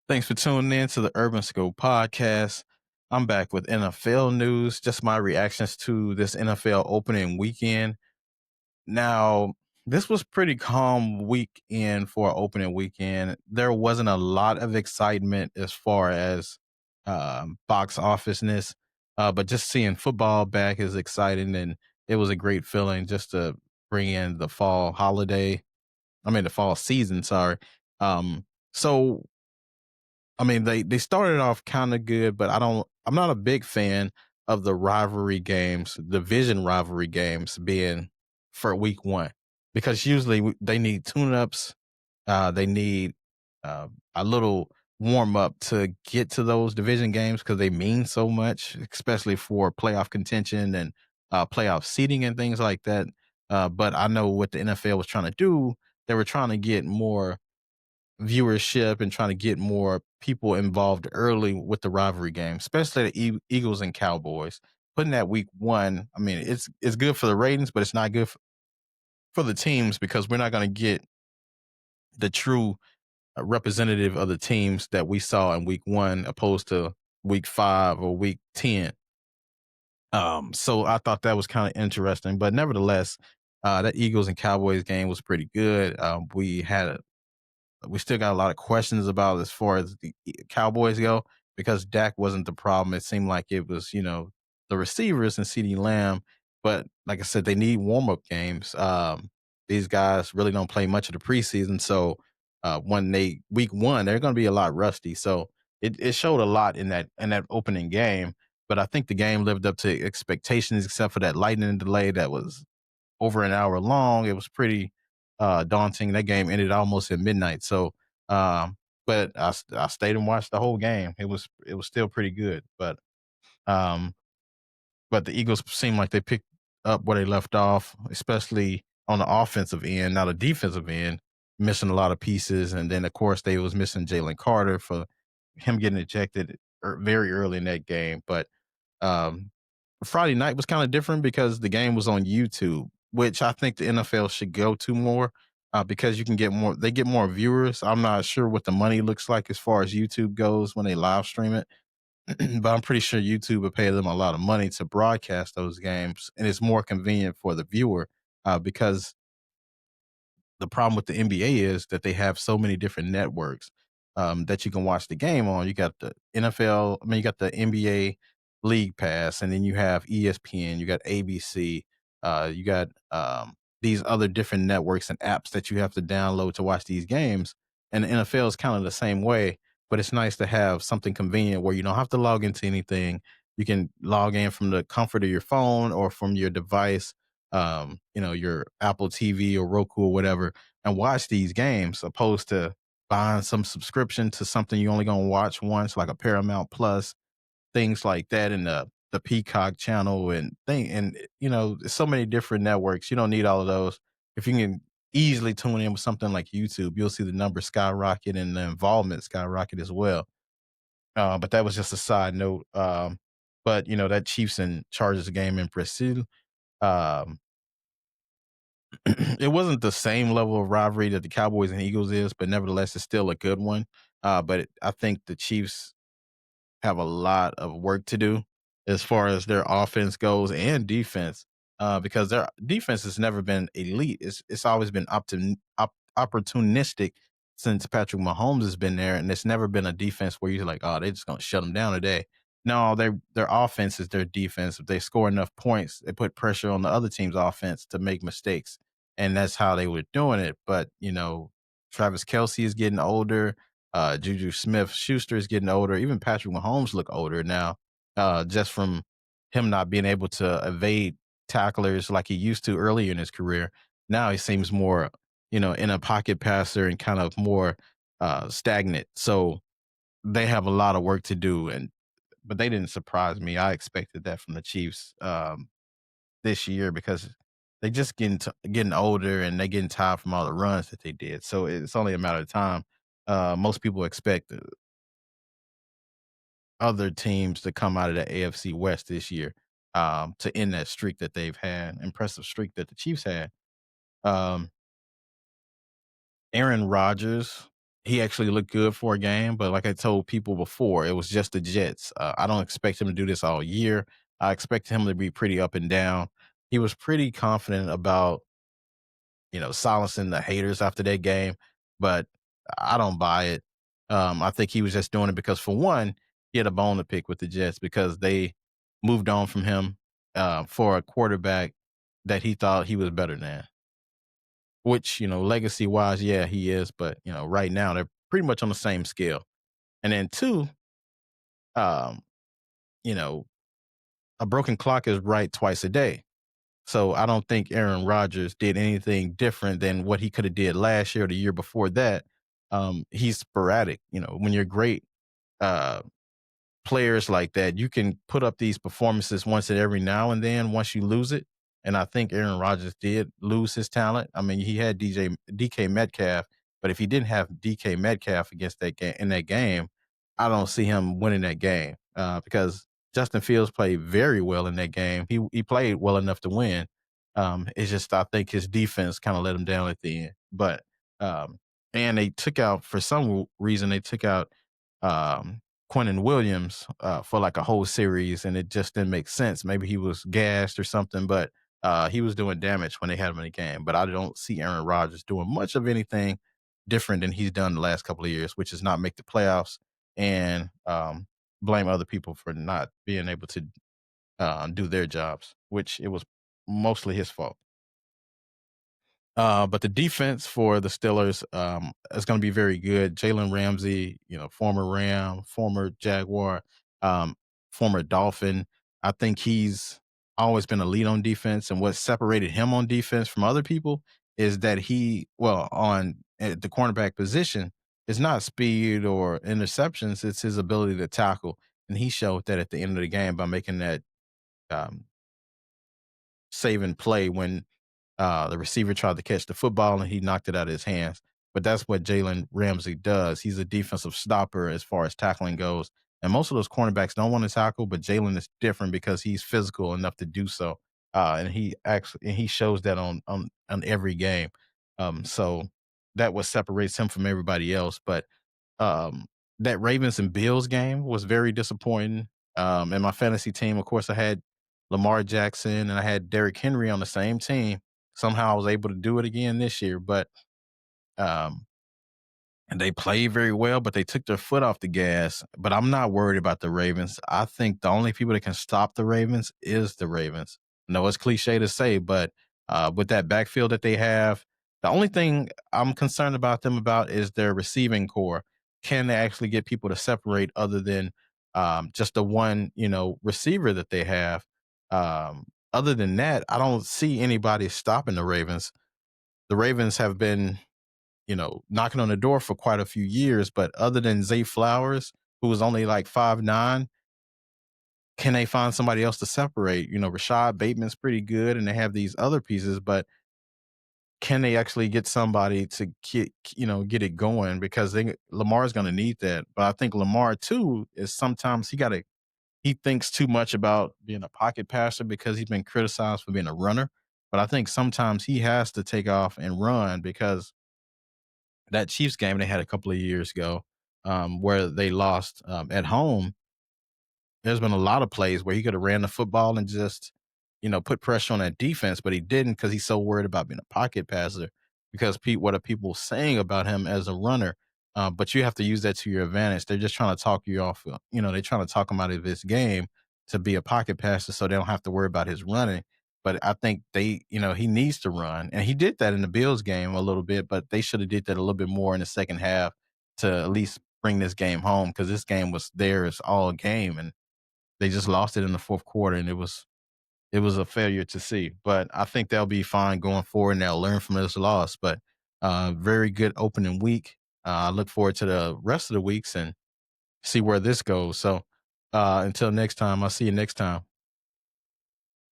Thanks for tuning in to the Urban School Podcast. I'm back with NFL news, just my reactions to this NFL opening weekend. Now, this was pretty calm weekend for opening weekend. There wasn't a lot of excitement as far as box officeness, but just seeing football back is exciting, and it was a great feeling just to bring in the fall holiday. I mean, the fall season. Sorry. So I mean, they started off kind of good, but I'm not a big fan of the rivalry games, division rivalry games being for week one because usually they need tune-ups, they need a little warm up to get to those division games because they mean so much, especially for playoff contention and playoff seeding and things like that. But I know what the NFL was trying to do. They were trying to get more viewership and trying to get more people involved early with the rivalry game, especially the Eagles and Cowboys. Putting that week one, I mean, it's good for the ratings, but it's not good for the teams because we're not going to get the true representative of the teams that we saw in week one opposed to week five or week 10. So I thought that was kind of interesting, but nevertheless, that Eagles and Cowboys game was pretty good. We still got a lot of questions about as far as the Cowboys go because Dak wasn't the problem. It seemed like it was, the receivers and CeeDee Lamb. But like I said, they need warm up games. These guys really don't play much of the preseason. So when they week one, they're going to be a lot rusty. So it showed a lot in that opening game. But I think the game lived up to expectations, except for that lightning delay that was over an hour long. It was pretty daunting. That game ended almost at midnight. So, but I stayed and watched the whole game. It was still pretty good. Um, but the Eagles seemed like they picked up where they left off, especially on the offensive end. Now the defensive end missing a lot of pieces, and then of course they was missing Jalen Carter for him getting ejected very early in that game. But um, Friday night was kind of different because the game was on YouTube, which I think the NFL should go to more because you can get more. They get more viewers. I'm not sure what the money looks like as far as YouTube goes when they live stream it, but I'm pretty sure YouTube would pay them a lot of money to broadcast those games, and it's more convenient for the viewer because the problem with the NBA is that they have so many different networks that you can watch the game on. You got the NFL, I mean, you got the NBA League Pass, and then you have ESPN, you got ABC, you got these other different networks and apps that you have to download to watch these games. And the NFL is kind of the same way, but it's nice to have something convenient where you don't have to log into anything. You can log in from the comfort of your phone or from your device, your Apple TV or Roku or whatever, and watch these games opposed to buying some subscription to something you only gonna watch once, like a Paramount Plus, things like that, and the Peacock channel so many different networks. You don't need all of those. If you can easily tune in with something like YouTube, you'll see the numbers skyrocket and the involvement skyrocket as well. But that was just a side note. But that Chiefs and Chargers game in Brazil. Um, it wasn't the same level of rivalry that the Cowboys and Eagles is, but nevertheless, it's still a good one. I think the Chiefs have a lot of work to do as far as their offense goes and defense, because their defense has never been elite. It's always been opportunistic since Patrick Mahomes has been there, and it's never been a defense where you're like, oh, they're just gonna shut them down today. No, their offense is their defense. If they score enough points, they put pressure on the other team's offense to make mistakes, and that's how they were doing it. But Travis Kelsey is getting older. Juju Smith Schuster is getting older. Even Patrick Mahomes look older now, just from him not being able to evade tacklers like he used to earlier in his career. Now he seems more, in a pocket passer and kind of more stagnant. So they have a lot of work to do, but they didn't surprise me. I expected that from the Chiefs this year because they just getting older and they getting tired from all the runs that they did. So it's only a matter of time. Most people expect other teams to come out of the AFC West this year to end that streak that they've had, impressive streak that the Chiefs had. Um, Aaron Rodgers, he actually looked good for a game, but like I told people before, it was just the Jets. I don't expect him to do this all year. I expect him to be pretty up and down. He was pretty confident about, silencing the haters after that game, but I don't buy it. I think he was just doing it because, for one, he had a bone to pick with the Jets because they moved on from him for a quarterback that he thought he was better than. Which, legacy wise, yeah, he is, but right now they're pretty much on the same scale. And then two, um, you know, a broken clock is right twice a day. So I don't think Aaron Rodgers did anything different than what he could have did last year or the year before that. He's sporadic. When you're great, uh, players like that, you can put up these performances once and every now and then once you lose it. And I think Aaron Rodgers did lose his talent. I mean, he had DK Metcalf, but if he didn't have DK Metcalf against that game in that game, I don't see him winning that game because Justin Fields played very well in that game. He played well enough to win. It's just I think his defense kind of let him down at the end. But um, and they took out for some reason they took out Quentin Williams for like a whole series, and it just didn't make sense. Maybe he was gassed or something, but he was doing damage when they had him in the game. But I don't see Aaron Rodgers doing much of anything different than he's done the last couple of years, which is not make the playoffs and blame other people for not being able to do their jobs, which it was mostly his fault. But the defense for the Steelers is going to be very good. Jalen Ramsey, former Ram, former Jaguar, um, former Dolphin. I think he's always been a lead on defense, and what separated him on defense from other people is that on at the cornerback position, it's not speed or interceptions; it's his ability to tackle, and he showed that at the end of the game by making that um, saving play when the receiver tried to catch the football and he knocked it out of his hands. But that's what Jalen Ramsey does. He's a defensive stopper as far as tackling goes. And most of those cornerbacks don't want to tackle, but Jalen is different because he's physical enough to do so. And he shows that on every game. So that what separates him from everybody else. But um, that Ravens and Bills game was very disappointing. And my fantasy team, of course, I had Lamar Jackson and I had Derrick Henry on the same team. Somehow I was able to do it again this year, but um, and they played very well, but they took their foot off the gas. But I'm not worried about the Ravens. I think the only people that can stop the Ravens is the Ravens. No, it's cliche to say, but with that backfield that they have, the only thing I'm concerned about them about is their receiving core. Can they actually get people to separate other than just the one, receiver that they have? Other than that, I don't see anybody stopping the Ravens. The Ravens have been knocking on the door for quite a few years. But other than Zay Flowers, who was only like 5'9", can they find somebody else to separate? Rashad Bateman's pretty good, and they have these other pieces, but can they actually get somebody to get it going? Because Lamar's going to need that. But I think Lamar too is sometimes he thinks too much about being a pocket passer because he's been criticized for being a runner. But I think sometimes he has to take off and run because that Chiefs game they had a couple of years ago, where they lost at home. There's been a lot of plays where he could have ran the football and just, put pressure on that defense, but he didn't because he's so worried about being a pocket passer. Because Pete, what are people saying about him as a runner? But you have to use that to your advantage. They're just trying to talk you off. They're trying to talk him out of this game to be a pocket passer, so they don't have to worry about his running. But I think he needs to run, and he did that in the Bills game a little bit. But they should have did that a little bit more in the second half to at least bring this game home because this game was theirs all game, and they just lost it in the fourth quarter, and it was a failure to see. But I think they'll be fine going forward, and they'll learn from this loss. But very good opening week. I look forward to the rest of the weeks and see where this goes. So until next time, I'll see you next time.